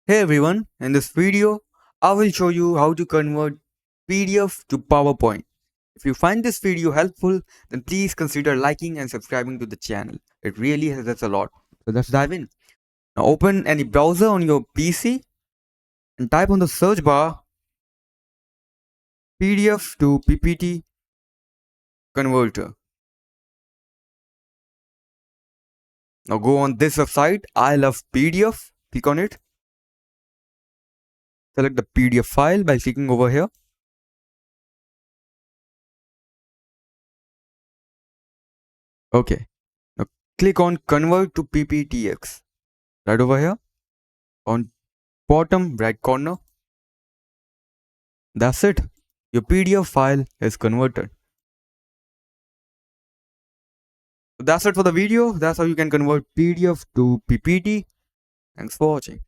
Hey everyone, in this video, I will show you how to convert PDF to PowerPoint. If you find this video helpful, then please consider liking and subscribing to the channel. It really helps us a lot. So let's dive in. Now open any browser on your PC and type on the search bar PDF to PPT converter. Now go on this website, I love PDF. Click on it. Select the PDF file by clicking over here. Okay. Now click on convert to PPTX. Right over here on bottom right corner. That's it. Your PDF file is converted. So that's it for the video. That's how you can convert PDF to PPT. Thanks for watching.